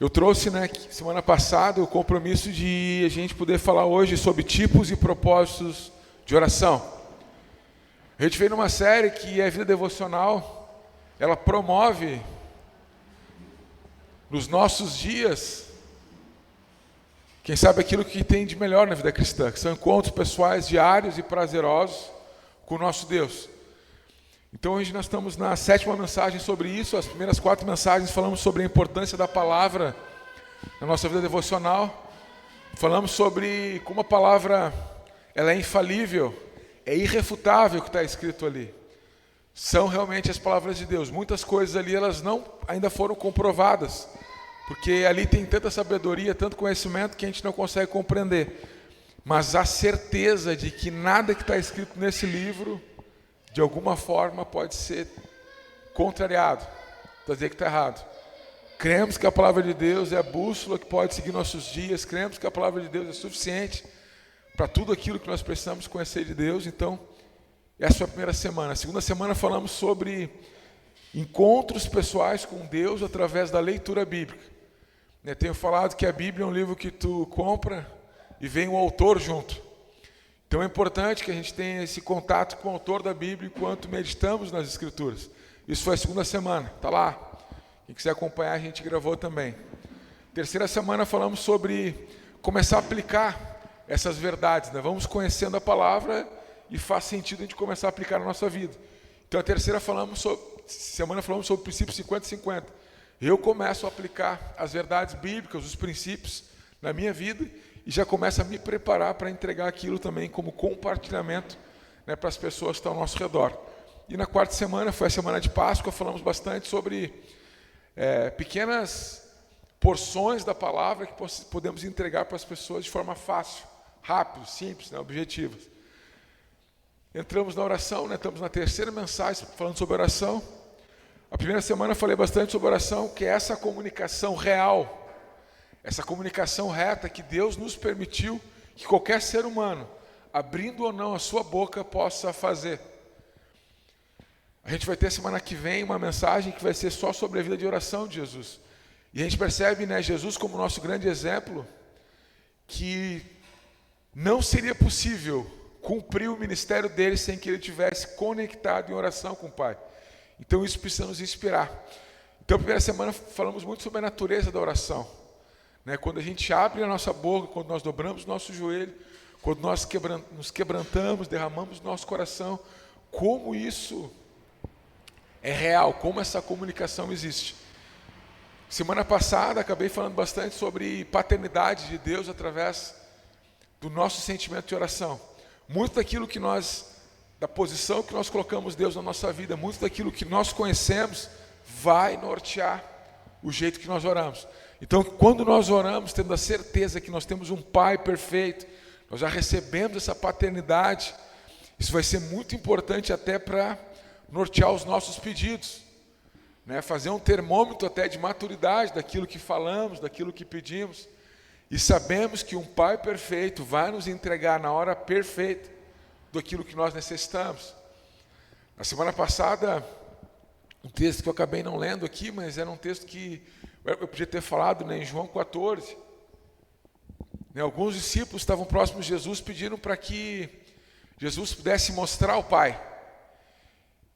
Eu trouxe, semana passada, o compromisso de a gente poder falar hoje sobre tipos e propósitos de oração. A gente veio numa série que é a Vida Devocional. Ela promove nos nossos dias, quem sabe aquilo que tem de melhor na vida cristã, que são encontros pessoais diários e prazerosos com o nosso Deus. Então hoje nós estamos na 7ª mensagem sobre isso. As primeiras 4 mensagens falamos sobre a importância da palavra na nossa vida devocional. Falamos sobre como a palavra ela é infalível, é irrefutável o que está escrito ali. São realmente as palavras de Deus. Muitas coisas ali elas não ainda foram comprovadas, porque ali tem tanta sabedoria, tanto conhecimento que a gente não consegue compreender. Mas a certeza de que nada que está escrito nesse livro de alguma forma pode ser contrariado, para dizer que está errado. Cremos que a palavra de Deus é a bússola que pode seguir nossos dias. Cremos que a palavra de Deus é suficiente para tudo aquilo que nós precisamos conhecer de Deus. Então, essa foi a primeira semana. A segunda semana falamos sobre encontros pessoais com Deus através da leitura bíblica. Eu tenho falado que a Bíblia é um livro que tu compra e vem o autor junto. Então é importante que a gente tenha esse contato com o autor da Bíblia enquanto meditamos nas Escrituras. Isso foi a segunda semana, está lá. Quem quiser acompanhar, a gente gravou também. Terceira semana falamos sobre começar a aplicar essas verdades. Vamos conhecendo a palavra e faz sentido a gente começar a aplicar na nossa vida. Então a terceira semana falamos sobre o princípio 50-50. Eu começo a aplicar as verdades bíblicas, os princípios na minha vida, e já começa a me preparar para entregar aquilo também como compartilhamento, para as pessoas que estão ao nosso redor. E na quarta semana, foi a semana de Páscoa, falamos bastante sobre pequenas porções da palavra que podemos entregar para as pessoas de forma fácil, rápido, simples, objetiva. Entramos na oração, estamos na terceira mensagem falando sobre oração. A primeira semana eu falei bastante sobre oração, que é essa comunicação real, essa comunicação reta que Deus nos permitiu que qualquer ser humano, abrindo ou não a sua boca, possa fazer. A gente vai ter semana que vem uma mensagem que vai ser só sobre a vida de oração de Jesus. E a gente percebe, Jesus como nosso grande exemplo, que não seria possível cumprir o ministério dele sem que ele tivesse conectado em oração com o Pai. Então isso precisa nos inspirar. Então a primeira semana falamos muito sobre a natureza da oração. Quando a gente abre a nossa boca, quando nós dobramos o nosso joelho, quando nós nos quebrantamos, derramamos o nosso coração, como isso é real, como essa comunicação existe. Semana passada acabei falando bastante sobre paternidade de Deus através do nosso sentimento de oração. Muito daquilo que da posição que nós colocamos Deus na nossa vida, muito daquilo que nós conhecemos vai nortear o jeito que nós oramos. Então, quando nós oramos, tendo a certeza que nós temos um Pai perfeito, nós já recebemos essa paternidade, isso vai ser muito importante até para nortear os nossos pedidos, fazer um termômetro até de maturidade daquilo que falamos, daquilo que pedimos, e sabemos que um Pai perfeito vai nos entregar na hora perfeita daquilo que nós necessitamos. Na semana passada, um texto que eu acabei não lendo aqui, mas era um texto que eu podia ter falado em João 14. Alguns discípulos estavam próximos de Jesus, pedindo para que Jesus pudesse mostrar o Pai.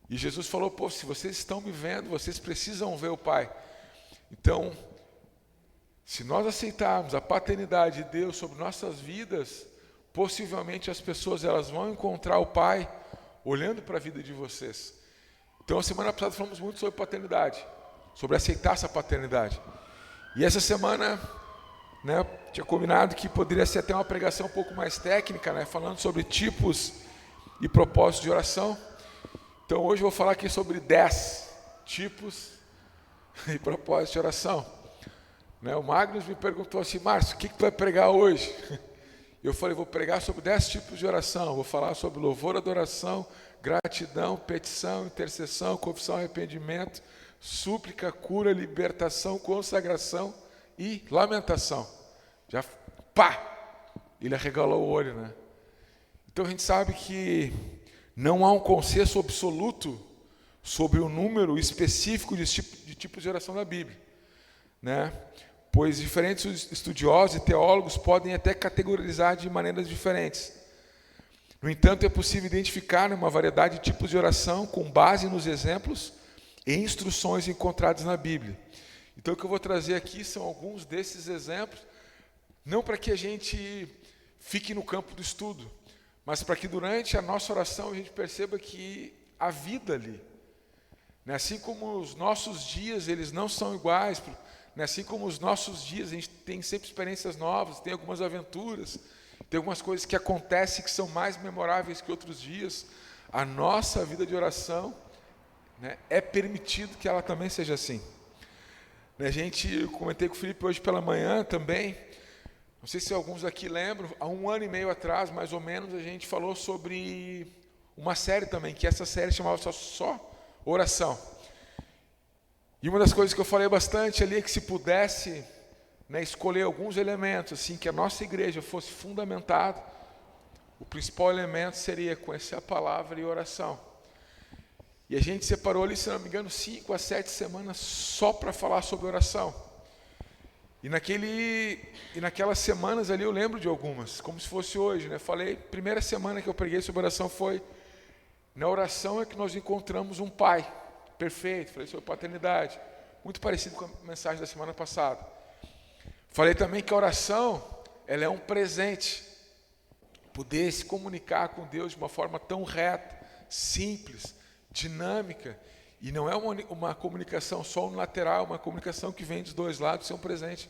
E Jesus falou, se vocês estão me vendo, vocês precisam ver o Pai. Então, se nós aceitarmos a paternidade de Deus sobre nossas vidas, possivelmente as pessoas elas vão encontrar o Pai olhando para a vida de vocês. Então, a semana passada falamos muito sobre paternidade, sobre aceitar essa paternidade. E essa semana, tinha combinado que poderia ser até uma pregação um pouco mais técnica, falando sobre tipos e propósitos de oração. Então, hoje eu vou falar aqui sobre 10 tipos e propósitos de oração. O Magnus me perguntou assim, Márcio, o que tu vai pregar hoje? Eu falei, vou pregar sobre 10 tipos de oração. Vou falar sobre louvor, adoração, gratidão, petição, intercessão, confissão, arrependimento, súplica, cura, libertação, consagração e lamentação. Já, ele arregalou o olho, Então a gente sabe que não há um consenso absoluto sobre o número específico de tipos de oração da Bíblia, pois diferentes estudiosos e teólogos podem até categorizar de maneiras diferentes. No entanto, é possível identificar uma variedade de tipos de oração com base nos exemplos e instruções encontradas na Bíblia. Então, o que eu vou trazer aqui são alguns desses exemplos, não para que a gente fique no campo do estudo, mas para que durante a nossa oração a gente perceba que há vida ali. Assim como os nossos dias, eles não são iguais, assim como os nossos dias, a gente tem sempre experiências novas, tem algumas aventuras, tem algumas coisas que acontecem que são mais memoráveis que outros dias. A nossa vida de oração, é permitido que ela também seja assim. Eu comentei com o Felipe hoje pela manhã também, não sei se alguns aqui lembram, há 1 ano e meio atrás, mais ou menos, a gente falou sobre uma série também, que essa série chamava só oração. E uma das coisas que eu falei bastante ali é que se pudesse escolher alguns elementos, assim, que a nossa igreja fosse fundamentada, o principal elemento seria conhecer a palavra e oração. E a gente separou ali, se não me engano, 5 a 7 semanas só para falar sobre oração. E naquelas semanas ali eu lembro de algumas, como se fosse hoje, Falei, primeira semana que eu preguei sobre oração foi, na oração é que nós encontramos um pai perfeito. Falei sobre paternidade, muito parecido com a mensagem da semana passada. Falei também que a oração, ela é um presente. Poder se comunicar com Deus de uma forma tão reta, simples, dinâmica, e não é uma comunicação só unilateral, uma comunicação que vem dos dois lados, isso é um presente.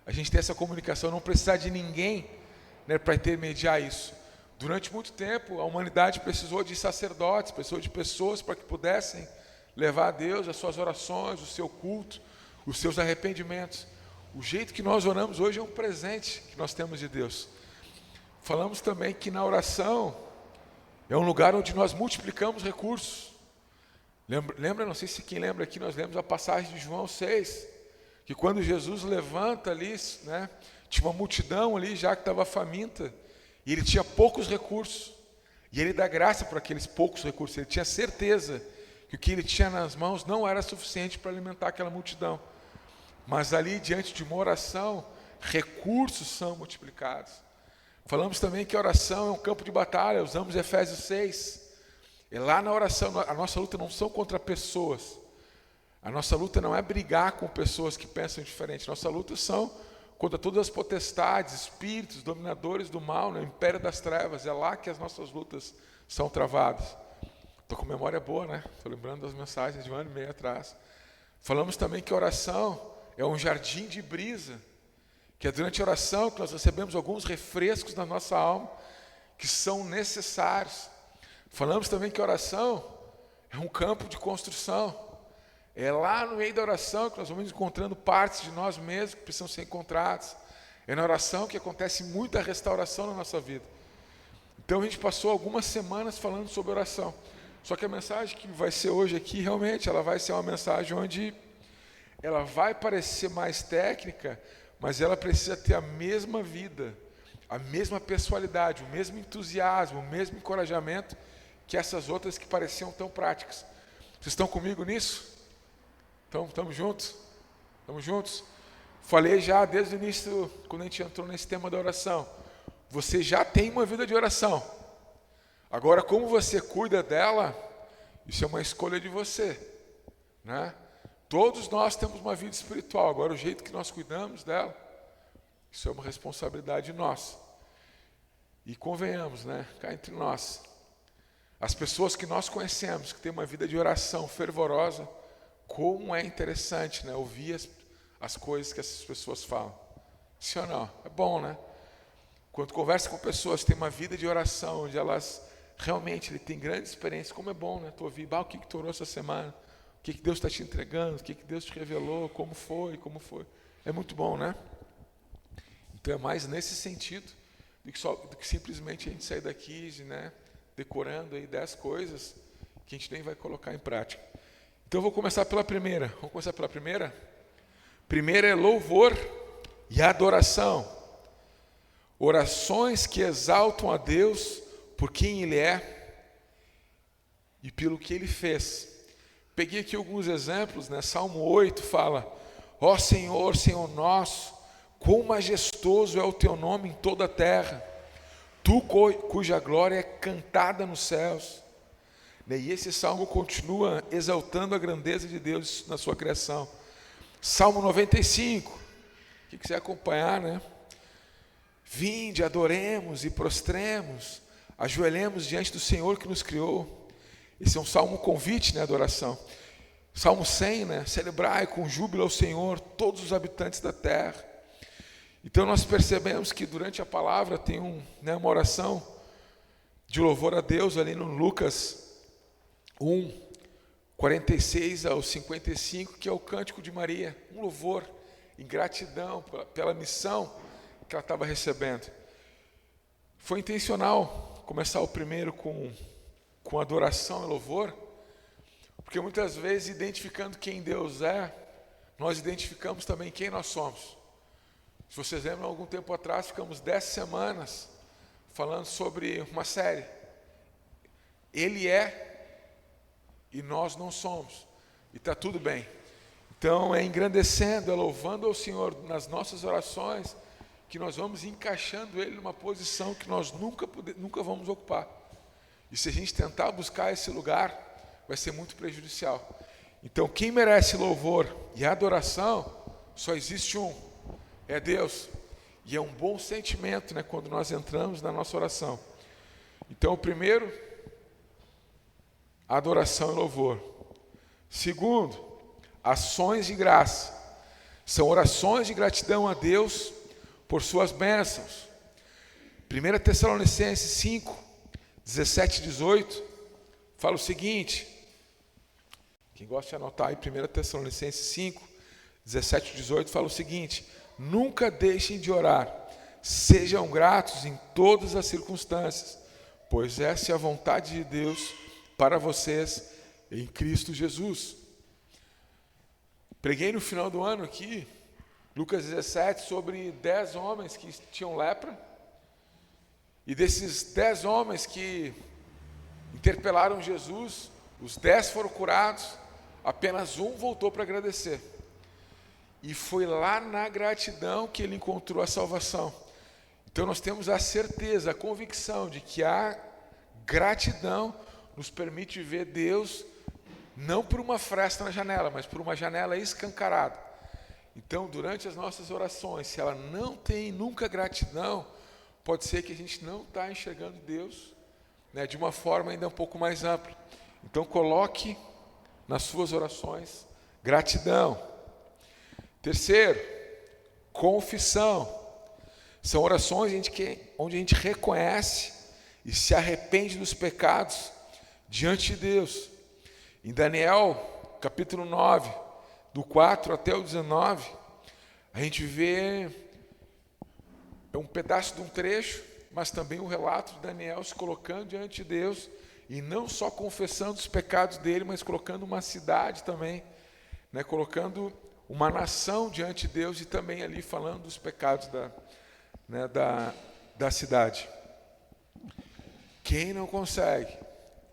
A gente tem essa comunicação, não precisar de ninguém para intermediar isso. Durante muito tempo, a humanidade precisou de sacerdotes, precisou de pessoas para que pudessem levar a Deus as suas orações, o seu culto, os seus arrependimentos. O jeito que nós oramos hoje é um presente que nós temos de Deus. Falamos também que na oração é um lugar onde nós multiplicamos recursos. Lembra, não sei se quem lembra aqui, nós lemos a passagem de João 6, que quando Jesus levanta ali, tinha uma multidão ali já que estava faminta, e ele tinha poucos recursos, e ele dá graça para aqueles poucos recursos. Ele tinha certeza que o que ele tinha nas mãos não era suficiente para alimentar aquela multidão, mas ali diante de uma oração, recursos são multiplicados. Falamos também que a oração é um campo de batalha, usamos Efésios 6, e lá na oração, a nossa luta não são contra pessoas, a nossa luta não é brigar com pessoas que pensam diferente, nossa luta são contra todas as potestades, espíritos, dominadores do mal, no império das trevas. É lá que as nossas lutas são travadas. Estou com memória boa, Estou lembrando das mensagens de 1 ano e meio atrás. Falamos também que a oração é um jardim de brisa, que é durante a oração que nós recebemos alguns refrescos na nossa alma, que são necessários. Falamos também que a oração é um campo de construção. É lá no meio da oração que nós vamos encontrando partes de nós mesmos que precisam ser encontradas. É na oração que acontece muita restauração na nossa vida. Então a gente passou algumas semanas falando sobre oração. Só que a mensagem que vai ser hoje aqui, realmente, ela vai ser uma mensagem onde ela vai parecer mais técnica, mas ela precisa ter a mesma vida, a mesma pessoalidade, o mesmo entusiasmo, o mesmo encorajamento que essas outras que pareciam tão práticas. Vocês estão comigo nisso? Então, estamos juntos? Estamos juntos? Falei já desde o início, quando a gente entrou nesse tema da oração. Você já tem uma vida de oração. Agora, como você cuida dela, isso é uma escolha de você, Todos nós temos uma vida espiritual. Agora, o jeito que nós cuidamos dela, isso é uma responsabilidade nossa. E convenhamos, cá entre nós, as pessoas que nós conhecemos, que têm uma vida de oração fervorosa, como é interessante, ouvir as coisas que essas pessoas falam. Sim ou não? É bom, Quando conversa com pessoas que têm uma vida de oração, onde elas realmente têm grande experiência, como é bom, Tu ouvir, o que tu orou essa semana? O que Deus está te entregando? O que Deus te revelou? Como foi? É muito bom, Então é mais nesse sentido do que simplesmente a gente sair daqui, decorando aí 10 coisas que a gente nem vai colocar em prática. Então eu vou começar pela primeira. Vamos começar pela primeira? Primeira é louvor e adoração. Orações que exaltam a Deus por quem Ele é e pelo que Ele fez. Peguei aqui alguns exemplos, Salmo 8 fala: Ó Senhor, Senhor nosso, quão majestoso é o teu nome em toda a terra, tu cuja glória é cantada nos céus. E esse salmo continua exaltando a grandeza de Deus na sua criação. Salmo 95, que quiser acompanhar, né? Vinde, adoremos e prostremos, ajoelhemos diante do Senhor que nos criou. Esse é um salmo convite, né? Adoração. Salmo 100, né? Celebrai com júbilo ao Senhor todos os habitantes da terra. Então nós percebemos que durante a palavra tem uma oração de louvor a Deus ali no Lucas 1, 46 ao 55, que é o Cântico de Maria, um louvor em gratidão pela missão que ela estava recebendo. Foi intencional começar o primeiro com adoração e louvor, porque muitas vezes, identificando quem Deus é, nós identificamos também quem nós somos. Se vocês lembram, algum tempo atrás, ficamos 10 semanas falando sobre uma série. Ele é e nós não somos. E está tudo bem. Então, é engrandecendo, é louvando ao Senhor nas nossas orações, que nós vamos encaixando Ele numa posição que nós nunca vamos ocupar. E se a gente tentar buscar esse lugar, vai ser muito prejudicial. Então, quem merece louvor e adoração, só existe um, é Deus. E é um bom sentimento, né, quando nós entramos na nossa oração. Então, o primeiro, adoração e louvor. Segundo, ações de graça. São orações de gratidão a Deus por suas bênçãos. 1 Tessalonicenses 5, 17 e 18, fala o seguinte. Quem gosta de anotar aí, 1 Tessalonicenses 5, 17 e 18, fala o seguinte: nunca deixem de orar, sejam gratos em todas as circunstâncias, pois essa é a vontade de Deus para vocês em Cristo Jesus. Preguei no final do ano aqui, Lucas 17, sobre 10 homens que tinham lepra, e desses 10 homens que interpelaram Jesus, os 10 foram curados, apenas um voltou para agradecer. E foi lá na gratidão que ele encontrou a salvação. Então nós temos a certeza, a convicção de que a gratidão nos permite ver Deus não por uma fresta na janela, mas por uma janela escancarada. Então, durante as nossas orações, se ela não tem nunca gratidão, pode ser que a gente não está enxergando Deus, né, de uma forma ainda um pouco mais ampla. Então, coloque nas suas orações gratidão. Terceiro, confissão. São orações onde a gente reconhece e se arrepende dos pecados diante de Deus. Em Daniel, capítulo 9, do 4 até o 19, a gente vê um pedaço de um trecho, mas também um relato de Daniel se colocando diante de Deus, e não só confessando os pecados dele, mas colocando uma cidade também, né, colocando uma nação diante de Deus, e também ali falando dos pecados da cidade. Quem não consegue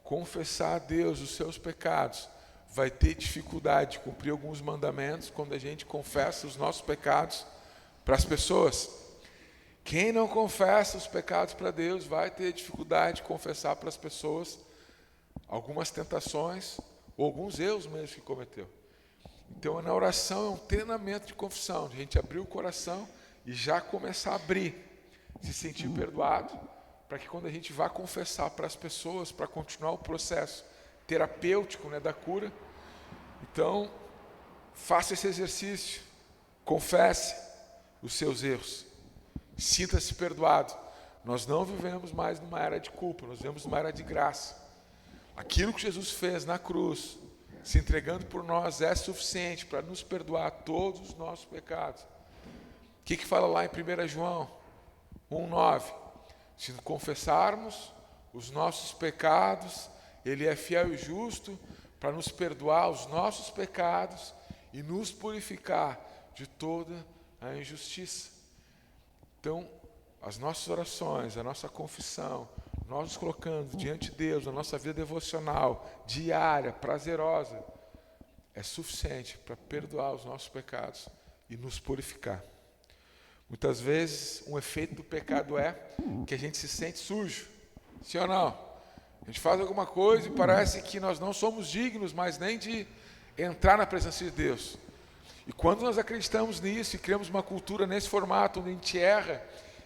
confessar a Deus os seus pecados, vai ter dificuldade de cumprir alguns mandamentos quando a gente confessa os nossos pecados para as pessoas. Quem não confessa os pecados para Deus vai ter dificuldade de confessar para as pessoas algumas tentações ou alguns erros mesmo que cometeu. Então, na oração é um treinamento de confissão, de a gente abrir o coração e já começar a abrir, se sentir perdoado, para que quando a gente vá confessar para as pessoas, para continuar o processo terapêutico, né, da cura, então, faça esse exercício, confesse os seus erros, sinta-se perdoado. Nós não vivemos mais numa era de culpa, nós vivemos numa era de graça. Aquilo que Jesus fez na cruz, se entregando por nós, é suficiente para nos perdoar todos os nossos pecados. O que fala lá em 1 João 1,9? Se confessarmos os nossos pecados, Ele é fiel e justo para nos perdoar os nossos pecados e nos purificar de toda a injustiça. Então, as nossas orações, a nossa confissão, nós nos colocando diante de Deus, a nossa vida devocional, diária, prazerosa, é suficiente para perdoar os nossos pecados e nos purificar. Muitas vezes, um efeito do pecado é que a gente se sente sujo. Sim ou não? A gente faz alguma coisa e parece que nós não somos dignos mais nem de entrar na presença de Deus. E quando nós acreditamos nisso e criamos uma cultura nesse formato, onde a gente erra,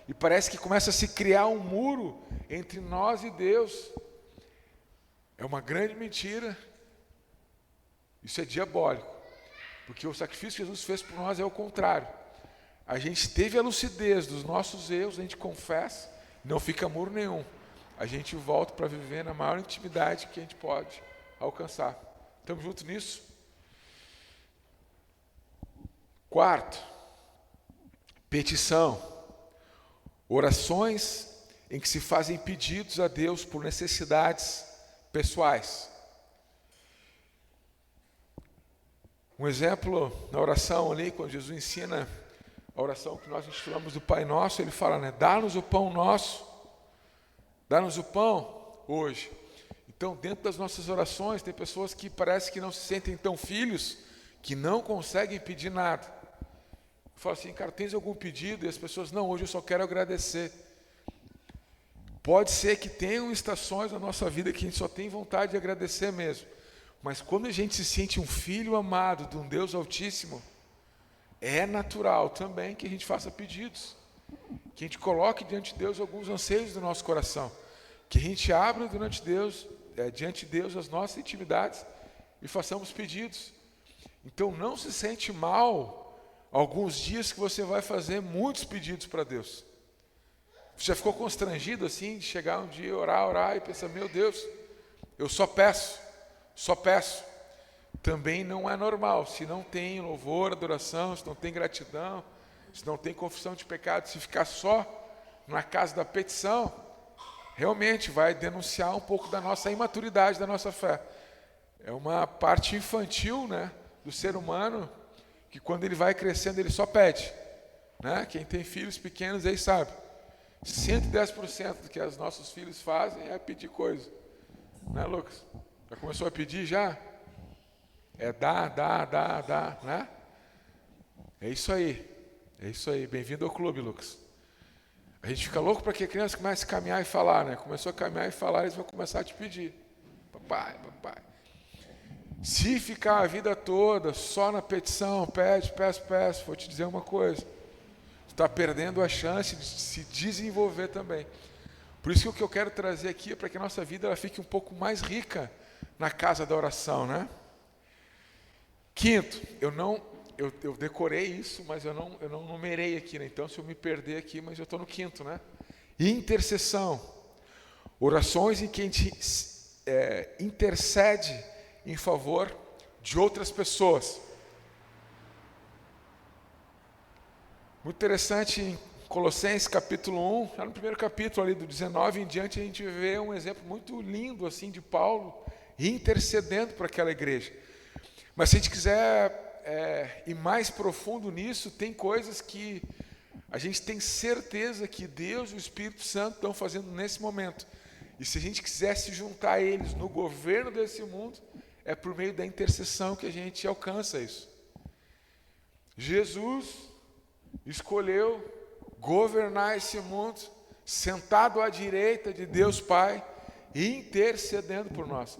e parece que começa a se criar um muro entre nós e Deus, é uma grande mentira. Isso é diabólico, porque o sacrifício que Jesus fez por nós é o contrário. A gente teve a lucidez dos nossos erros, a gente confessa, não fica muro nenhum. A gente volta para viver na maior intimidade que a gente pode alcançar. Estamos juntos nisso? Quarto, petição. Orações em que se fazem pedidos a Deus por necessidades pessoais. Um exemplo na oração ali, quando Jesus ensina a oração que nós estudamos do Pai Nosso, ele fala, né? Dá-nos o pão nosso, dá-nos o pão hoje. Então, dentro das nossas orações, tem pessoas que parece que não se sentem tão filhos, que não conseguem pedir nada. Eu falo assim, cara, tens algum pedido? E as pessoas, não, hoje eu só quero agradecer. Pode ser que tenham estações na nossa vida que a gente só tem vontade de agradecer mesmo. Mas quando a gente se sente um filho amado de um Deus Altíssimo, é natural também que a gente faça pedidos, que a gente coloque diante de Deus alguns anseios do nosso coração, que a gente abra diante de Deus as nossas intimidades e façamos pedidos. Então não se sente mal alguns dias que você vai fazer muitos pedidos para Deus. Você já ficou constrangido assim de chegar um dia, orar e pensar, meu Deus, eu só peço. Também não é normal, se não tem louvor, adoração, se não tem gratidão, se não tem confissão de pecado, se ficar só na casa da petição, realmente vai denunciar um pouco da nossa imaturidade, da nossa fé. É uma parte infantil, né, do ser humano, que quando ele vai crescendo, ele só pede. Né? Quem tem filhos pequenos aí sabe. 110% do que os nossos filhos fazem é pedir coisa. Né, Lucas? Já começou a pedir já? É dá, né? É isso aí. Bem-vindo ao clube, Lucas. A gente fica louco para que a criança comece a caminhar e falar, né? Começou a caminhar e falar, eles vão começar a te pedir. Papai. Se ficar a vida toda só na petição, peço, vou te dizer uma coisa. Você está perdendo a chance de se desenvolver também. Por isso que o que eu quero trazer aqui é para que a nossa vida ela fique um pouco mais rica na casa da oração, né? Quinto, eu decorei isso, mas eu não numerei aqui, né? Então se eu me perder aqui, mas eu estou no quinto, né? Intercessão. Orações em que a gente intercede em favor de outras pessoas. Muito interessante, em Colossenses capítulo 1, lá no primeiro capítulo ali do 19 em diante, a gente vê um exemplo muito lindo assim de Paulo intercedendo por aquela igreja. Mas se a gente quiser ir mais profundo nisso, tem coisas que a gente tem certeza que Deus e o Espírito Santo estão fazendo nesse momento. E se a gente quiser se juntar a eles no governo desse mundo, é por meio da intercessão que a gente alcança isso. Jesus escolheu governar esse mundo, sentado à direita de Deus Pai, e intercedendo por nós.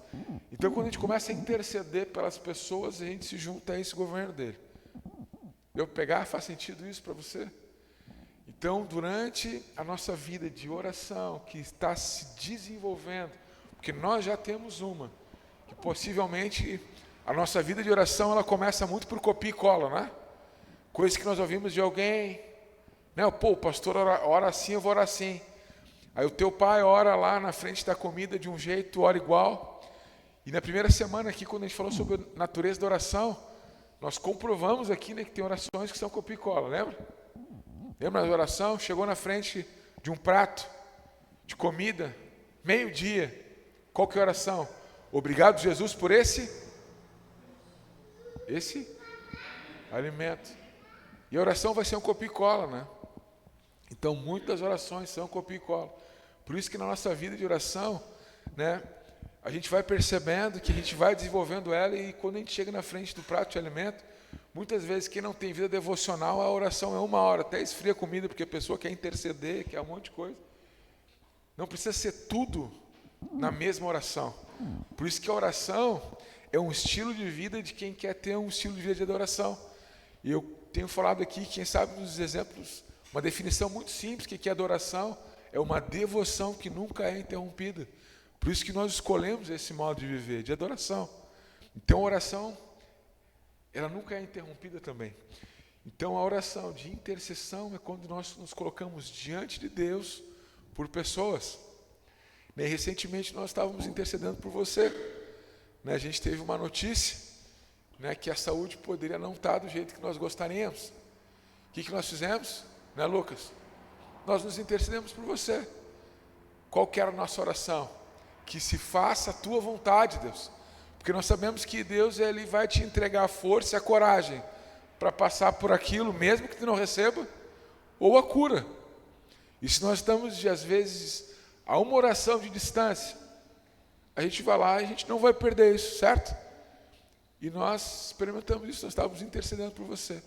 Então, quando a gente começa a interceder pelas pessoas, a gente se junta a esse governo dele. Faz sentido isso para você? Então, durante a nossa vida de oração, que está se desenvolvendo, porque nós já temos uma, que possivelmente a nossa vida de oração, ela começa muito por copia e cola, né? Coisa que nós ouvimos de alguém, né? Pô, o pastor ora assim, eu vou orar assim. Aí o teu pai ora lá na frente da comida de um jeito, ora igual. E na primeira semana aqui, quando a gente falou sobre a natureza da oração, nós comprovamos aqui, né, que tem orações que são copia e cola, lembra? Lembra da oração? Chegou na frente de um prato de comida, meio-dia. Qual que é a oração? Obrigado, Jesus, por esse alimento. E a oração vai ser um copia e cola, né? Então, muitas orações são copia e cola. Por isso que na nossa vida de oração, né, a gente vai percebendo que a gente vai desenvolvendo ela e quando a gente chega na frente do prato de alimento, Muitas vezes quem não tem vida devocional, a oração é 1 hora, até esfria a comida, porque a pessoa quer interceder, quer um monte de coisa. Não precisa ser tudo na mesma oração. Por isso que a oração é um estilo de vida de quem quer ter um estilo de vida de adoração. E eu tenho falado aqui, quem sabe nos exemplos, uma definição muito simples, que é adoração, é uma devoção que nunca é interrompida. Por isso que nós escolhemos esse modo de viver, de adoração. Então a oração, ela nunca é interrompida também. Então a oração de intercessão é quando nós nos colocamos diante de Deus por pessoas. Recentemente nós estávamos intercedendo por você. A gente teve uma notícia, que a saúde poderia não estar do jeito que nós gostaríamos. O que nós fizemos? Lucas? Nós nos intercedemos por você. Qual que era a nossa oração? Que se faça a tua vontade, Deus. Porque nós sabemos que Deus, Ele vai te entregar a força e a coragem para passar por aquilo, mesmo que tu não receba, ou a cura. E se nós estamos, às vezes, a uma oração de distância, a gente vai lá e a gente não vai perder isso, certo? E nós experimentamos isso, nós estávamos intercedendo por você.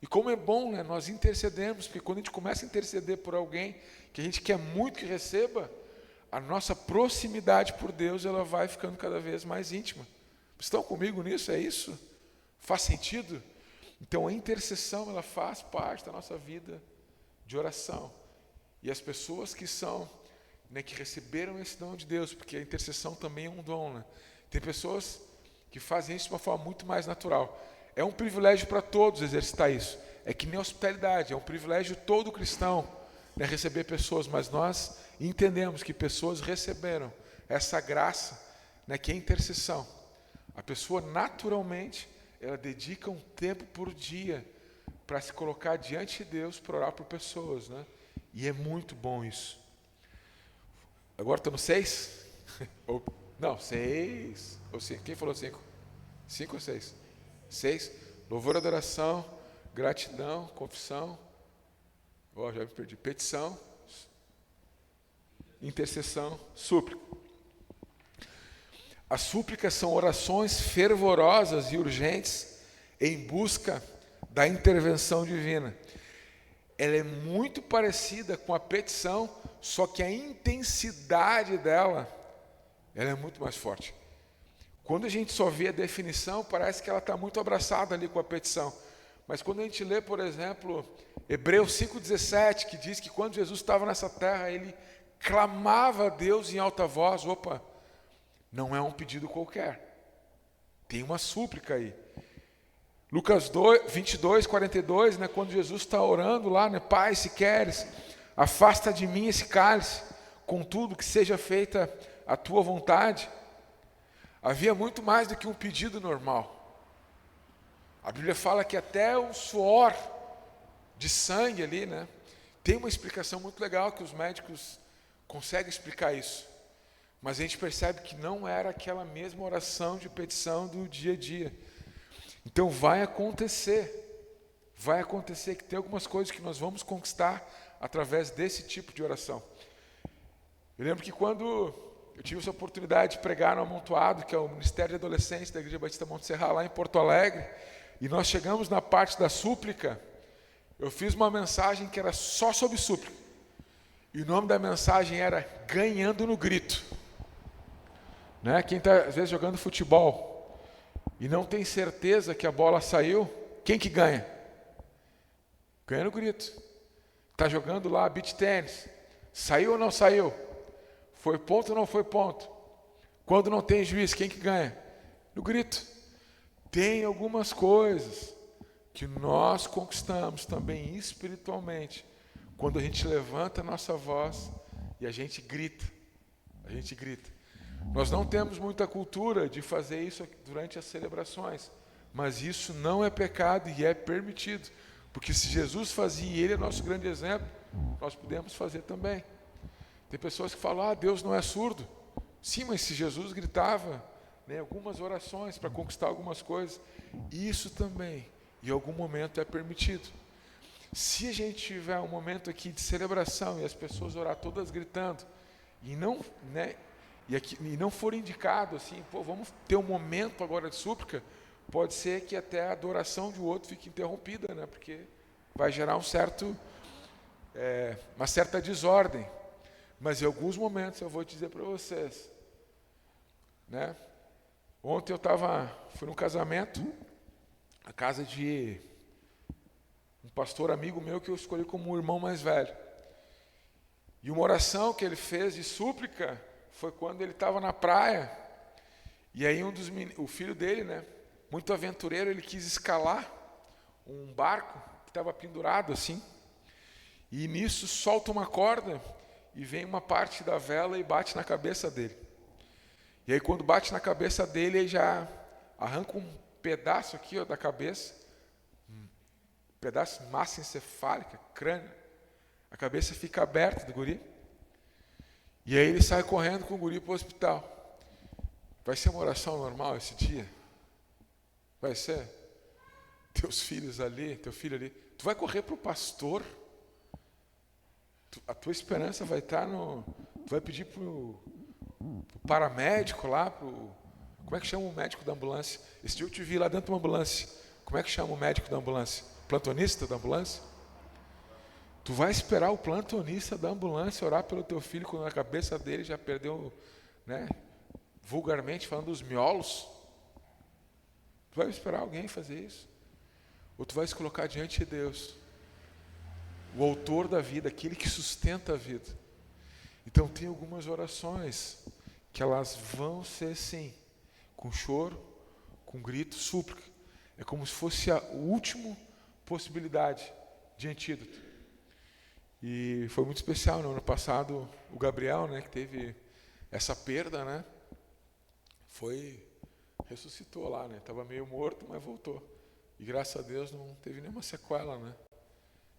E como é bom, nós intercedemos, porque quando a gente começa a interceder por alguém que a gente quer muito que receba, a nossa proximidade por Deus, ela vai ficando cada vez mais íntima. Estão comigo nisso? É isso? Faz sentido? Então a intercessão, ela faz parte da nossa vida de oração. E as pessoas que são, que receberam esse dom de Deus, porque a intercessão também é um dom, Tem pessoas que fazem isso de uma forma muito mais natural. É um privilégio para todos exercitar isso. É que nem hospitalidade, é um privilégio todo cristão, receber pessoas, mas nós entendemos que pessoas receberam essa graça, que é a intercessão. A pessoa naturalmente, ela dedica um tempo por dia para se colocar diante de Deus, para orar por pessoas, E é muito bom isso. Agora estou no 6? Não, 6. Ou 5? Quem falou 5? 5 ou 6? 6. Louvor, adoração, gratidão, confissão. Já me perdi. Petição, intercessão, súplica. As súplicas são orações fervorosas e urgentes em busca da intervenção divina. Ela é muito parecida com a petição, só que a intensidade dela, ela é muito mais forte. Quando a gente só vê a definição, parece que ela está muito abraçada ali com a petição. Mas quando a gente lê, por exemplo, Hebreus 5,17, que diz que quando Jesus estava nessa terra, ele clamava a Deus em alta voz. Não é um pedido qualquer. Tem uma súplica aí. Lucas 22, 42, quando Jesus está orando lá, Pai, se queres, afasta de mim esse cálice, contudo que seja feita a tua vontade. Havia muito mais do que um pedido normal. A Bíblia fala que até o suor de sangue ali, tem uma explicação muito legal que os médicos conseguem explicar isso. Mas a gente percebe que não era aquela mesma oração de petição do dia a dia. Então vai acontecer que tem algumas coisas que nós vamos conquistar através desse tipo de oração. Eu lembro que quando eu tive essa oportunidade de pregar no Amontoado, que é o Ministério de Adolescentes da Igreja Batista Monte Serra, lá em Porto Alegre, e nós chegamos na parte da súplica, eu fiz uma mensagem que era só sobre súplica. E o nome da mensagem era Ganhando no Grito. Quem está às vezes jogando futebol e não tem certeza que a bola saiu, quem que ganha? Ganha no grito. Está jogando lá beach tênis, saiu ou não saiu? Foi ponto ou não foi ponto? Quando não tem juiz, quem que ganha? No grito. Tem algumas coisas que nós conquistamos também espiritualmente, quando a gente levanta a nossa voz e a gente grita. Nós não temos muita cultura de fazer isso durante as celebrações, mas isso não é pecado e é permitido, porque se Jesus fazia e Ele é nosso grande exemplo, nós podemos fazer também. Tem pessoas que falam, Deus não é surdo. Sim, mas se Jesus gritava, algumas orações para conquistar algumas coisas, isso também, em algum momento é permitido. Se a gente tiver um momento aqui de celebração e as pessoas orar todas gritando, e não for indicado assim, vamos ter um momento agora de súplica, pode ser que até a adoração de outro fique interrompida, né? Porque vai gerar uma certa desordem. Mas em alguns momentos eu vou dizer para vocês, né? Ontem fui num casamento, a casa de um pastor amigo meu que eu escolhi como o irmão mais velho. E uma oração que ele fez de súplica foi quando ele estava na praia. E aí o filho dele, né, muito aventureiro, ele quis escalar um barco que estava pendurado assim. E nisso solta uma corda e vem uma parte da vela e bate na cabeça dele. E aí quando bate na cabeça dele, ele já arranca um pedaço aqui, ó, da cabeça, um pedaço de massa encefálica, crânio. A cabeça fica aberta do guri. E aí ele sai correndo com o guri para o hospital. Vai ser uma oração normal esse dia? Vai ser? Teus filhos ali, teu filho ali. Tu vai correr para o pastor? A tua esperança vai estar no... Tu vai pedir para o paramédico lá, como é que chama o médico da ambulância? Esse dia eu te vi lá dentro de uma ambulância. Como é que chama o médico da ambulância? Plantonista da ambulância? Tu vai esperar o plantonista da ambulância orar pelo teu filho quando a cabeça dele já perdeu, né, vulgarmente falando, os miolos? Tu vai esperar alguém fazer isso? Ou tu vai se colocar diante de Deus, o autor da vida, aquele que sustenta a vida? Então tem algumas orações que elas vão ser sim, com choro, com grito, súplica. É como se fosse a última possibilidade de antídoto. E foi muito especial, no ano passado, o Gabriel, né, que teve essa perda, né, ressuscitou lá, né, estava meio morto, mas voltou. E graças a Deus não teve nenhuma sequela, né.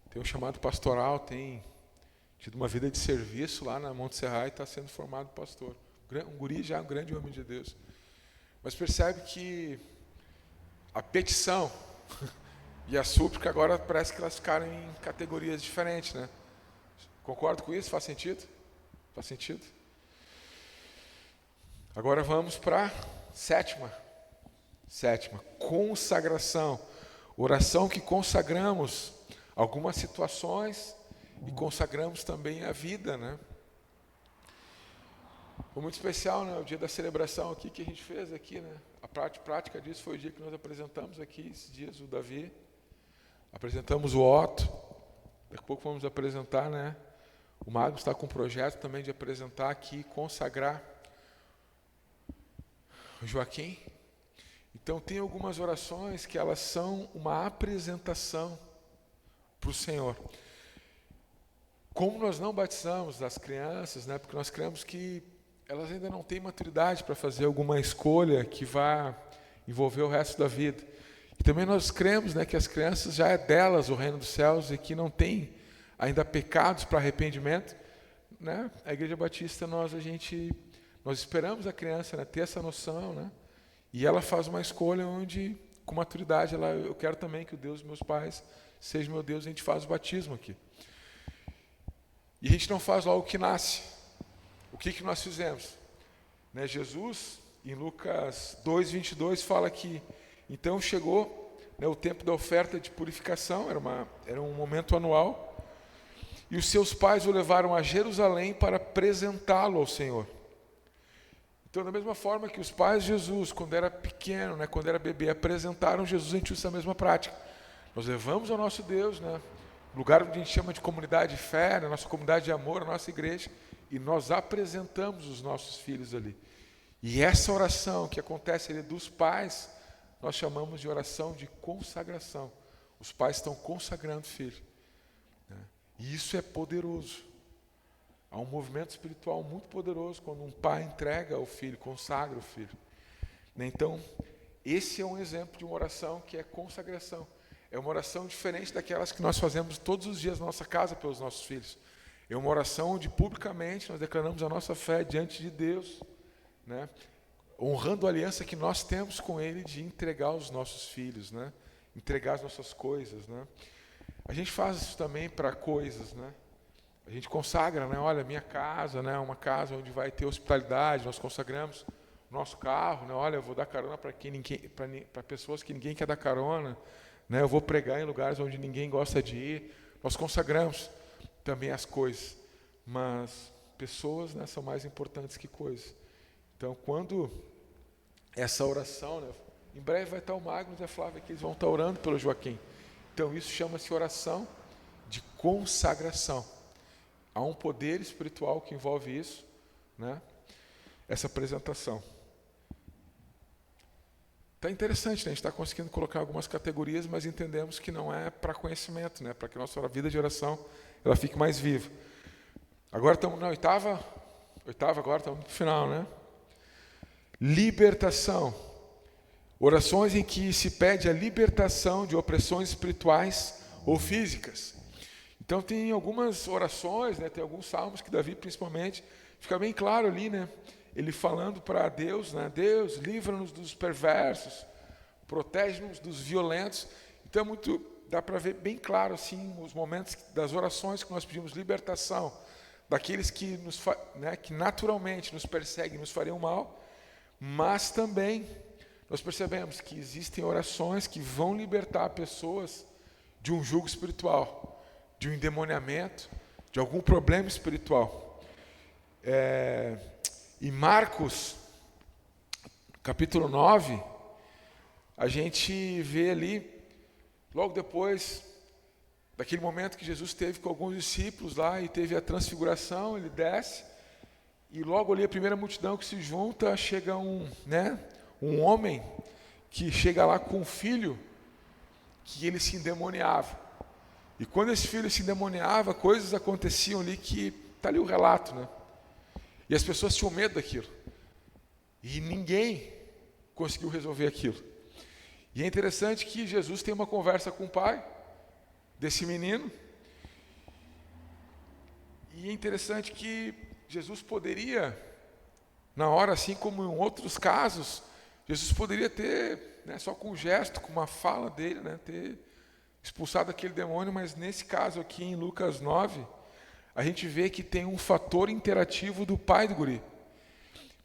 Tem um chamado pastoral, tem tido uma vida de serviço lá na Monte Serra e está sendo formado pastor. Um guri já, um grande homem de Deus. Mas percebe que a petição e a súplica agora parece que elas ficaram em categorias diferentes, né? Concordo com isso? Faz sentido? Faz sentido? Agora vamos para sétima, consagração. Oração que consagramos algumas situações e consagramos também a vida, né? Foi muito especial, né? O dia da celebração aqui que a gente fez aqui, né? A prática disso foi o dia que nós apresentamos aqui, esses dias, o Davi. Apresentamos o Otto. Daqui a pouco vamos apresentar, né? O Mago está com um projeto também de apresentar aqui, consagrar o Joaquim. Então tem algumas orações que elas são uma apresentação para o Senhor. Como nós não batizamos as crianças, né? Porque nós cremos que elas ainda não têm maturidade para fazer alguma escolha que vá envolver o resto da vida. E também nós cremos, né, que as crianças já é delas o reino dos céus e que não tem ainda pecados para arrependimento, né? A Igreja Batista nós esperamos a criança, né, ter essa noção, né? E ela faz uma escolha onde, com maturidade, eu quero também que o Deus dos meus pais seja meu Deus. A gente faz o batismo aqui. E a gente não faz logo que nasce. O que nós fizemos? Né, Jesus, em Lucas 2:22, fala que então chegou, né, o tempo da oferta de purificação, era um momento anual, e os seus pais o levaram a Jerusalém para apresentá-lo ao Senhor. Então, da mesma forma que os pais de Jesus, quando era pequeno, né, quando era bebê, apresentaram Jesus, a gente usa essa mesma prática. Nós levamos ao nosso Deus, né, lugar onde a gente chama de comunidade de fé, a nossa comunidade de amor, a nossa igreja, e nós apresentamos os nossos filhos ali. E essa oração que acontece ali dos pais, nós chamamos de oração de consagração. Os pais estão consagrando o filho, né? E isso é poderoso. Há um movimento espiritual muito poderoso quando um pai entrega ao filho, consagra o filho. Então, esse é um exemplo de uma oração que é consagração. É uma oração diferente daquelas que nós fazemos todos os dias na nossa casa pelos nossos filhos. É uma oração onde publicamente nós declaramos a nossa fé diante de Deus, né? Honrando a aliança que nós temos com Ele de entregar os nossos filhos, né? Entregar as nossas coisas, né? A gente faz isso também para coisas, né? A gente consagra, né? Olha, minha casa, né? Uma casa onde vai ter hospitalidade, nós consagramos nosso carro, né? Olha, eu vou dar carona para pessoas que ninguém quer dar carona, né? Eu vou pregar em lugares onde ninguém gosta de ir. Nós consagramos também as coisas, mas pessoas, né, são mais importantes que coisas. Então, quando essa oração, né, em breve vai estar o Magnus e a Flávia que eles vão estar orando pelo Joaquim. Então, isso chama-se oração de consagração. Há um poder espiritual que envolve isso, né? Essa apresentação. Está interessante, né? A gente está conseguindo colocar algumas categorias, mas entendemos que não é para conhecimento, né? Para que a nossa vida de oração ela fique mais viva. Agora estamos na oitava agora estamos no final, né? Libertação. Orações em que se pede a libertação de opressões espirituais ou físicas. Então tem algumas orações, né? Tem alguns salmos que Davi principalmente fica bem claro ali, né? Ele falando para Deus, né? Deus, livra-nos dos perversos, protege-nos dos violentos. Então dá para ver bem claro assim os momentos das orações que nós pedimos libertação daqueles que que naturalmente nos perseguem, nos fariam mal, mas também nós percebemos que existem orações que vão libertar pessoas de um jugo espiritual, de um endemoniamento, de algum problema espiritual. Em Marcos, capítulo 9, a gente vê ali, logo depois daquele momento que Jesus teve com alguns discípulos lá e teve a transfiguração, ele desce, e logo ali a primeira multidão que se junta, chega um homem que chega lá com um filho que ele se endemoniava. E quando esse filho se endemoniava, coisas aconteciam ali que está ali o relato, né? E as pessoas tinham medo daquilo. E ninguém conseguiu resolver aquilo. E é interessante que Jesus tem uma conversa com o pai desse menino. E é interessante que Jesus poderia, na hora, assim como em outros casos, Jesus poderia ter, né, só com um gesto, com uma fala dele, né, ter expulsado aquele demônio, mas nesse caso aqui em Lucas 9, a gente vê que tem um fator interativo do pai do guri.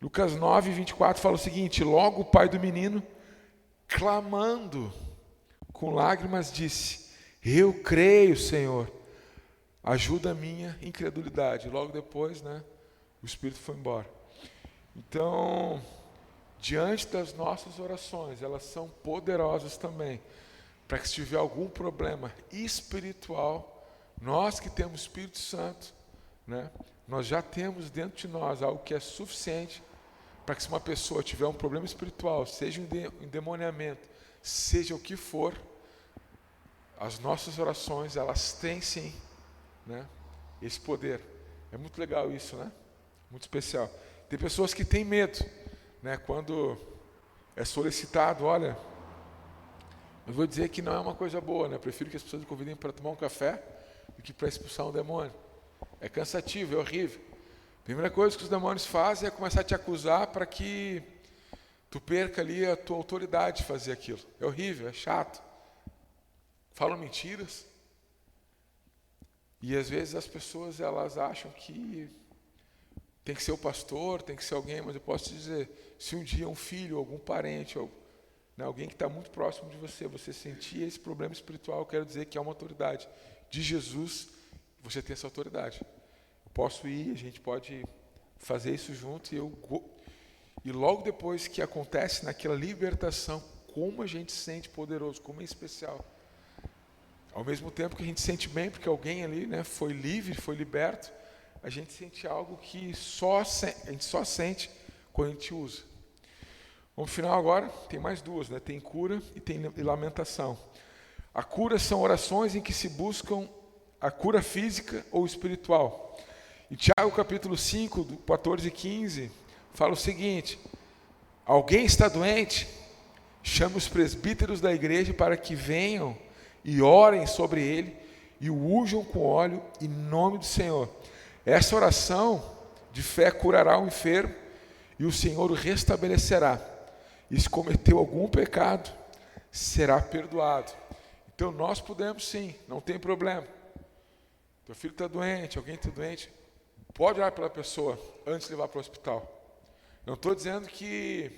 Lucas 9, 24 fala o seguinte: logo o pai do menino, clamando com lágrimas, disse: eu creio, Senhor, ajuda a minha incredulidade. Logo depois, né, o espírito foi embora. Então, diante das nossas orações, elas são poderosas também, para que se tiver algum problema espiritual, nós que temos Espírito Santo, né, nós já temos dentro de nós algo que é suficiente para que se uma pessoa tiver um problema espiritual, seja um endemoniamento, seja o que for, as nossas orações, elas têm sim, né, esse poder. É muito legal isso, né? Muito especial. Tem pessoas que têm medo, né, quando é solicitado, olha, eu vou dizer que não é uma coisa boa, né? Eu prefiro que as pessoas me convidem para tomar um café do que para expulsar um demônio. É cansativo, é horrível. A primeira coisa que os demônios fazem é começar a te acusar para que tu perca ali a tua autoridade de fazer aquilo. É horrível, é chato. Falam mentiras. E às vezes as pessoas elas acham que tem que ser o pastor, tem que ser alguém, mas eu posso te dizer, se um dia um filho, algum parente, ou, né, alguém que está muito próximo de você sentir esse problema espiritual, eu quero dizer que é uma autoridade de Jesus, você tem essa autoridade. Eu posso ir, a gente pode fazer isso junto, e logo depois que acontece naquela libertação, como a gente sente poderoso, como é especial. Ao mesmo tempo que a gente sente bem, porque alguém ali, né, foi livre, foi liberto, a gente sente algo que a gente só sente quando a gente usa. Vamos final agora, tem mais duas, né? Tem cura e tem lamentação. A cura são orações em que se buscam a cura física ou espiritual. E Tiago capítulo 5, 14 e 15, fala o seguinte: alguém está doente? Chame os presbíteros da igreja para que venham e orem sobre ele e o unjam com óleo em nome do Senhor. Essa oração de fé curará o enfermo e o Senhor o restabelecerá. E se cometeu algum pecado, será perdoado. Então nós podemos sim, não tem problema. Teu filho está doente, alguém está doente, pode orar pela pessoa antes de levar para o hospital. Não estou dizendo que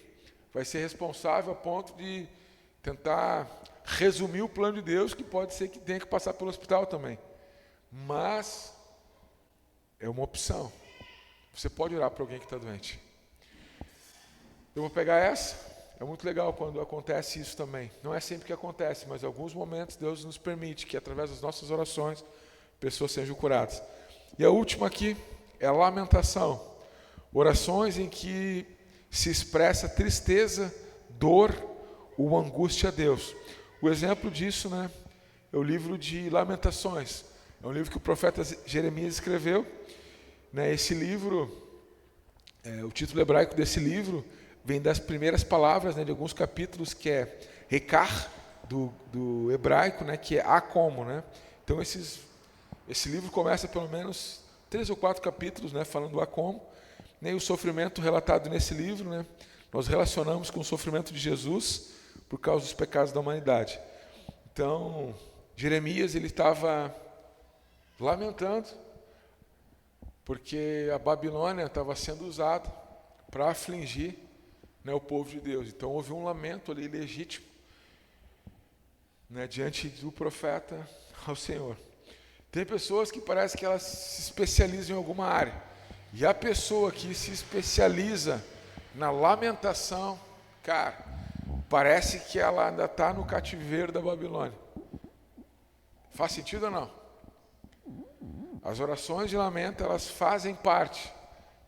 vai ser responsável a ponto de tentar resumir o plano de Deus, que pode ser que tenha que passar pelo hospital também. Mas é uma opção. Você pode orar para alguém que está doente. Eu vou pegar essa. É muito legal quando acontece isso também. Não é sempre que acontece, mas em alguns momentos Deus nos permite que através das nossas orações pessoas sejam curadas. E a última aqui é a lamentação. Orações em que se expressa tristeza, dor ou angústia a Deus. O exemplo disso, né, é o livro de Lamentações. É um livro que o profeta Jeremias escreveu. Né, esse livro, o título hebraico desse livro vem das primeiras palavras, né, de alguns capítulos, que é Rekar, do hebraico, né, que é a como. Né? Então esse livro começa pelo menos 3 ou 4 capítulos, né, falando do a como. E o sofrimento relatado nesse livro, né, nós relacionamos com o sofrimento de Jesus por causa dos pecados da humanidade. Então, Jeremias ele estava lamentando porque a Babilônia estava sendo usada para afligir, né, o povo de Deus. Então houve um lamento ali legítimo, né, diante do profeta ao Senhor. Tem pessoas que parece que elas se especializam em alguma área. E a pessoa que se especializa na lamentação, cara, parece que ela ainda está no cativeiro da Babilônia. Faz sentido ou não? As orações de lamento, elas fazem parte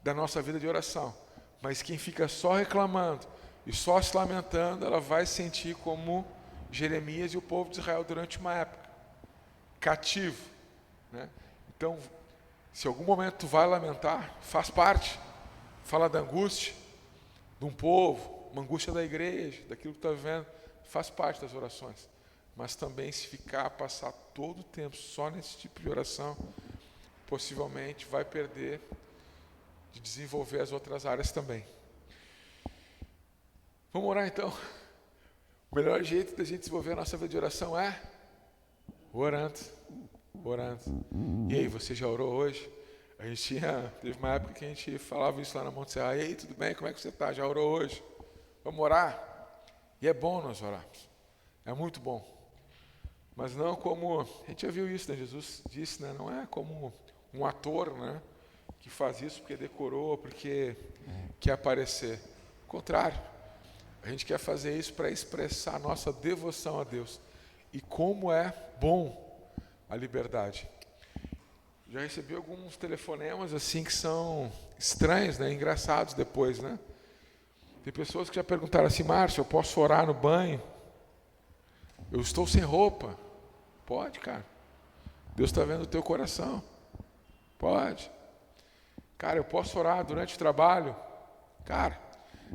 da nossa vida de oração. Mas quem fica só reclamando e só se lamentando, ela vai sentir como Jeremias e o povo de Israel durante uma época, cativo. Né? Então, se em algum momento tu vai lamentar, faz parte. Fala da angústia de um povo, uma angústia da igreja, daquilo que tu está vivendo, faz parte das orações. Mas também se passar todo o tempo só nesse tipo de oração, possivelmente vai perder de desenvolver as outras áreas também. Vamos orar então. O melhor jeito da gente desenvolver a nossa vida de oração é orando. E aí, você já orou hoje? A gente teve uma época que a gente falava isso lá na Monte Serra. E aí, tudo bem? Como é que você está? Já orou hoje? Vamos orar? E é bom nós orarmos. É muito bom. Mas não como... A gente já viu isso, né? Jesus disse, né? Não é como um ator, né, que faz isso porque decorou, porque quer aparecer. Ao contrário, a gente quer fazer isso para expressar a nossa devoção a Deus. E como é bom a liberdade. Já recebi alguns telefonemas assim que são estranhos, né, engraçados depois, né? Tem pessoas que já perguntaram assim: Márcio, eu posso orar no banho? Eu estou sem roupa. Pode, cara. Deus está vendo o teu coração. Pode. Cara, eu posso orar durante o trabalho? Cara,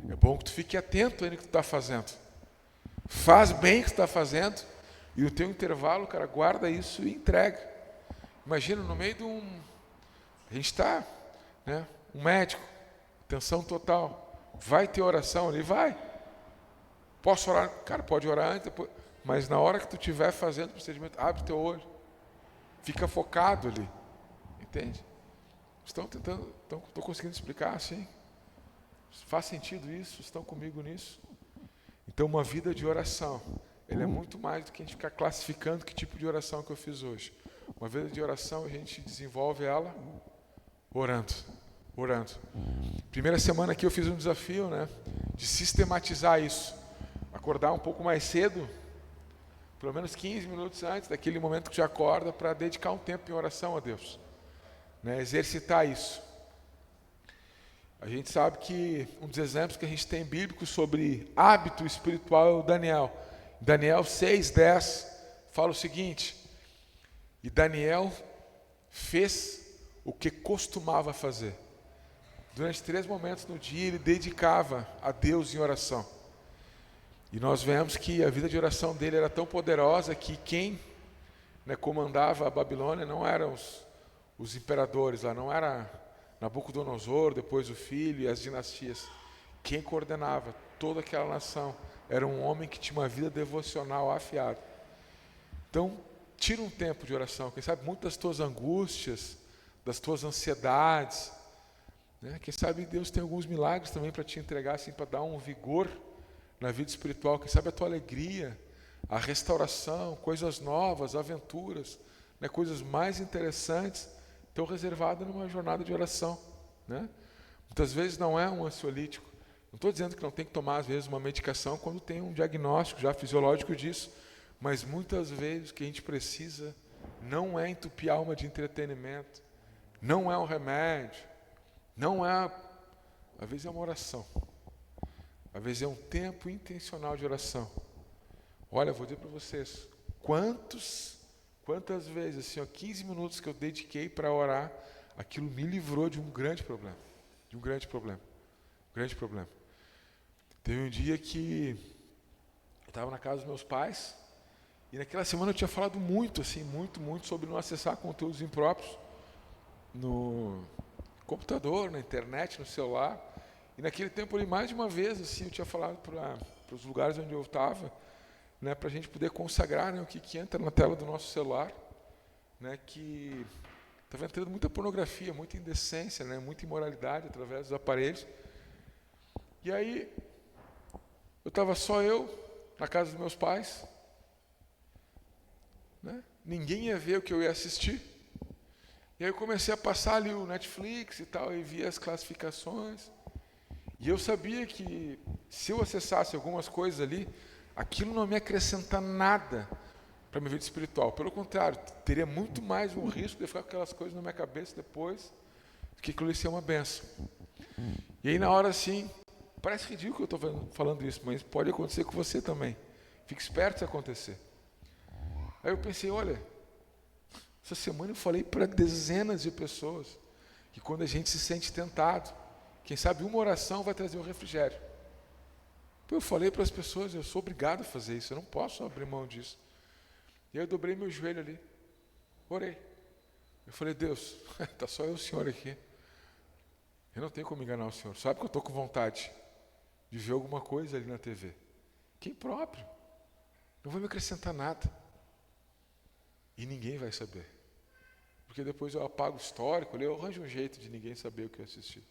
é bom que tu fique atento aí no que tu está fazendo. Faz bem o que tu está fazendo e no teu intervalo, cara, guarda isso e entrega. Imagina, no meio de a gente está, né, um médico, atenção total, vai ter oração ali? Vai. Posso orar? Cara, pode orar antes, depois, mas na hora que tu estiver fazendo o procedimento, abre teu olho, fica focado ali, entende? Estou conseguindo explicar assim? Faz sentido isso? Estão comigo nisso? Então, uma vida de oração, ela é muito mais do que a gente ficar classificando que tipo de oração que eu fiz hoje. Uma vida de oração, a gente desenvolve ela orando. Primeira semana aqui eu fiz um desafio, né, de sistematizar isso. Acordar um pouco mais cedo, pelo menos 15 minutos antes daquele momento que já acorda, para dedicar um tempo em oração a Deus. Né, exercitar isso. A gente sabe que um dos exemplos que a gente tem bíblicos sobre hábito espiritual é o Daniel. Daniel 6:10 fala o seguinte: e Daniel fez o que costumava fazer. Durante 3 momentos no dia ele dedicava a Deus em oração. E nós vemos que a vida de oração dele era tão poderosa que quem, né, comandava a Babilônia não eram os imperadores lá, não era Nabucodonosor, depois o filho e as dinastias. Quem coordenava toda aquela nação era um homem que tinha uma vida devocional afiada. Então, tira um tempo de oração. Quem sabe muitas das tuas angústias, das tuas ansiedades, né? Quem sabe Deus tem alguns milagres também para te entregar, assim, para dar um vigor na vida espiritual. Quem sabe a tua alegria, a restauração, coisas novas, aventuras, né? Coisas mais interessantes estão reservadas numa jornada de oração, né? Muitas vezes não é um ansiolítico. Não estou dizendo que não tem que tomar, às vezes, uma medicação quando tem um diagnóstico já fisiológico disso, mas muitas vezes o que a gente precisa não é entupir a alma de entretenimento, não é um remédio, não é... Às vezes é uma oração, às vezes é um tempo intencional de oração. Olha, eu vou dizer para vocês, quantas vezes, assim, 15 minutos que eu dediquei para orar, aquilo me livrou de um grande problema, grande problema. Teve um dia que eu estava na casa dos meus pais, e naquela semana eu tinha falado muito, assim, muito sobre não acessar conteúdos impróprios no computador, na internet, no celular. E naquele tempo ali, mais de uma vez, assim, eu tinha falado para os lugares onde eu estava, né, para a gente poder consagrar, né, o que entra na tela do nosso celular, né, que estava entrando muita pornografia, muita indecência, né, muita imoralidade através dos aparelhos. E aí, eu estava só eu, na casa dos meus pais, né? Ninguém ia ver o que eu ia assistir. E aí eu comecei a passar ali o Netflix e tal, e via as classificações. E eu sabia que se eu acessasse algumas coisas ali, aquilo não me acrescentar nada para a minha vida espiritual. Pelo contrário, teria muito mais um risco de ficar com aquelas coisas na minha cabeça depois, do que aquilo ia ser uma benção. E aí na hora assim, parece ridículo que eu estou falando isso, mas pode acontecer com você também. Fique esperto se acontecer. Aí eu pensei, olha, essa semana eu falei para dezenas de pessoas que quando a gente se sente tentado, quem sabe uma oração vai trazer um refrigério. Eu falei para as pessoas, eu sou obrigado a fazer isso, eu não posso abrir mão disso. E aí eu dobrei meu joelho ali, orei. Eu falei, Deus, está só eu e o Senhor aqui. Eu não tenho como enganar o Senhor. Sabe que eu estou com vontade de ver alguma coisa ali na TV. Quem próprio? Não vai me acrescentar nada. E ninguém vai saber. Porque depois eu apago o histórico, eu arranjo um jeito de ninguém saber o que eu assisti.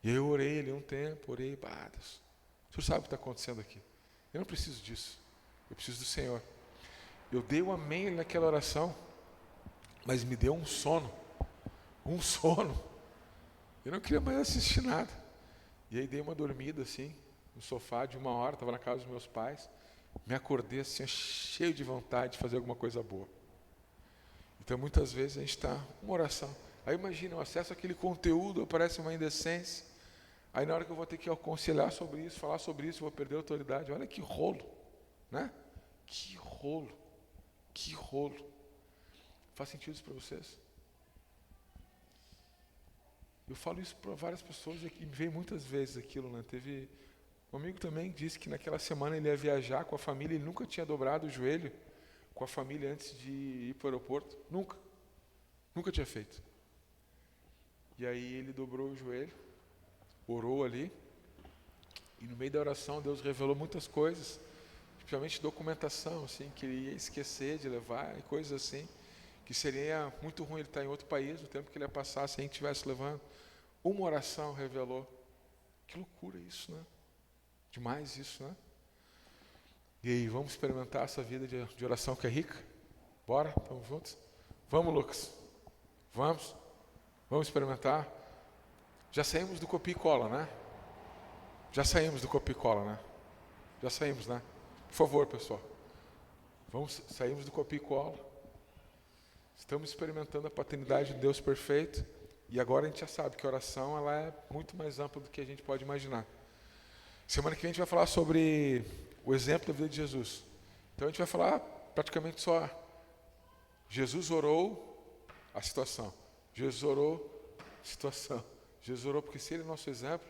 E aí eu orei ali um tempo, orei, Deus, o Senhor sabe o que está acontecendo aqui. Eu não preciso disso. Eu preciso do Senhor. Eu dei um amém naquela oração, mas me deu um sono. Um sono. Eu não queria mais assistir nada. E aí dei uma dormida assim, no sofá de 1 hora, estava na casa dos meus pais. Me acordei assim, cheio de vontade de fazer alguma coisa boa. Então muitas vezes a gente está uma oração. Aí imagina, eu acesso aquele conteúdo, aparece uma indecência. Aí na hora que eu vou ter que aconselhar sobre isso, falar sobre isso, eu vou perder a autoridade. Olha que rolo, né? Que rolo. Faz sentido isso para vocês? Eu falo isso para várias pessoas e me veio muitas vezes aquilo, né? Teve um amigo também que disse que naquela semana ele ia viajar com a família, ele nunca tinha dobrado o joelho com a família antes de ir para o aeroporto. Nunca tinha feito. E aí ele dobrou o joelho, orou ali, e no meio da oração Deus revelou muitas coisas, principalmente documentação, assim, que ele ia esquecer de levar, e coisas assim, que seria muito ruim ele estar em outro país, no tempo que ele ia passar, se a gente estivesse levando. Uma oração revelou. Que loucura isso, né? Demais isso, né? E aí, vamos experimentar essa vida de oração que é rica? Bora? Vamos juntos? Vamos, Lucas. Vamos experimentar. Já saímos do copia e cola, né? Já saímos, né? Por favor, pessoal. Saímos do copia e cola. Estamos experimentando a paternidade de Deus perfeito. E agora a gente já sabe que a oração ela é muito mais ampla do que a gente pode imaginar. Semana que vem a gente vai falar sobre o exemplo da vida de Jesus. Então a gente vai falar praticamente só Jesus orou a situação. Jesus orou a situação. Jesus orou porque se ele é nosso exemplo,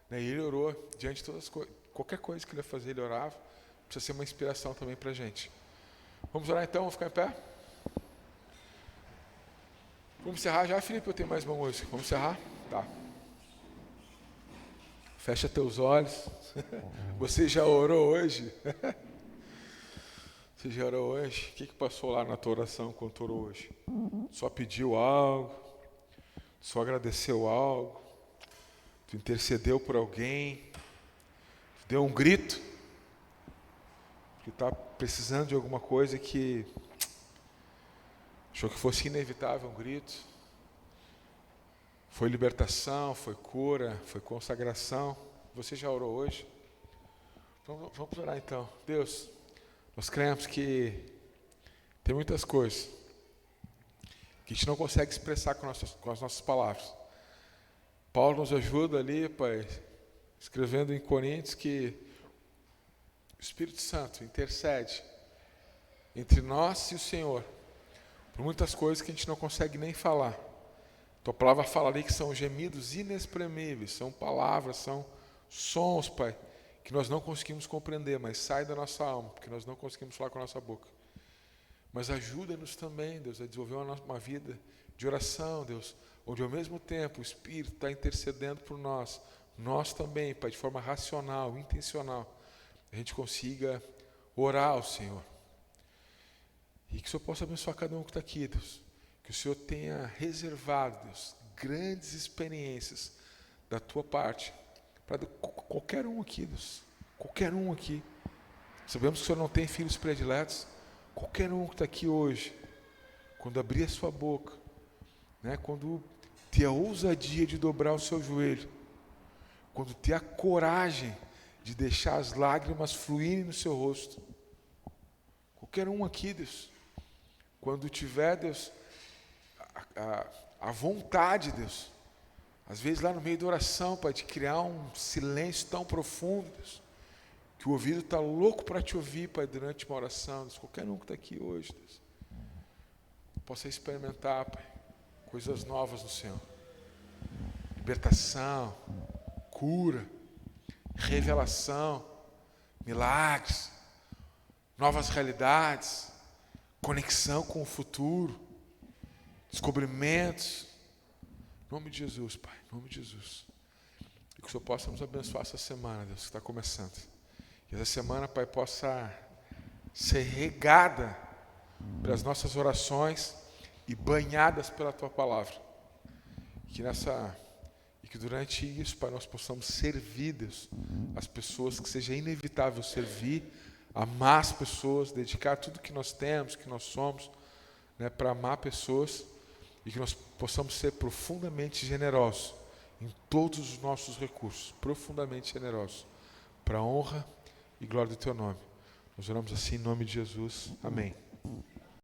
né, ele orou diante de todas as coisas. Qualquer coisa que ele ia fazer, ele orava. Precisa ser uma inspiração também para a gente. Vamos orar então? Vamos ficar em pé? Vamos encerrar já, Felipe? Eu tenho mais uma música. Vamos encerrar? Tá. Fecha teus olhos. Você já orou hoje? Você já orou hoje? O que passou lá na tua oração quando tu orou hoje? Só pediu algo? Só agradeceu algo? Tu intercedeu por alguém, tu deu um grito, que está precisando de alguma coisa que achou que fosse inevitável um grito. Foi libertação, foi cura, foi consagração. Você já orou hoje? Vamos orar então. Deus, nós cremos que tem muitas coisas que a gente não consegue expressar com as nossas palavras. Paulo nos ajuda ali, Pai, escrevendo em Coríntios que o Espírito Santo intercede entre nós e o Senhor por muitas coisas que a gente não consegue nem falar. Tua palavra fala ali que são gemidos inexprimíveis, são palavras, são sons, Pai, que nós não conseguimos compreender, mas sai da nossa alma, porque nós não conseguimos falar com a nossa boca. Mas ajuda-nos também, Deus, a desenvolver uma vida de oração, Deus, onde ao mesmo tempo o Espírito está intercedendo por nós, nós também, Pai, de forma racional, intencional, a gente consiga orar ao Senhor. E que o Senhor possa abençoar cada um que está aqui, Deus. Que o Senhor tenha reservado, Deus, grandes experiências da Tua parte, para qualquer um aqui, Deus, qualquer um aqui. Sabemos que o Senhor não tem filhos prediletos. Qualquer um que está aqui hoje, quando abrir a sua boca, né, quando ter a ousadia de dobrar o seu joelho, quando ter a coragem de deixar as lágrimas fluírem no seu rosto, qualquer um aqui, Deus, quando tiver, Deus, a vontade, Deus, às vezes lá no meio da oração, Pai, de criar um silêncio tão profundo, Deus, que o ouvido está louco para te ouvir, Pai, durante uma oração. Deus, qualquer um que está aqui hoje, Deus, possa experimentar, Pai, coisas novas no Senhor. Libertação, cura, revelação, milagres, novas realidades, conexão com o futuro, descobrimentos. Em nome de Jesus, Pai, em nome de Jesus. E que o Senhor possa nos abençoar essa semana, Deus, que está começando. Que essa semana, Pai, possa ser regada pelas nossas orações e banhadas pela Tua palavra. E que durante isso, Pai, nós possamos servir, Deus, as pessoas, que seja inevitável servir, amar as pessoas, dedicar tudo que nós temos, que nós somos, né, para amar pessoas, e que nós possamos ser profundamente generosos em todos os nossos recursos, profundamente generosos, para a honra e glória do Teu nome. Nós oramos assim em nome de Jesus. Amém.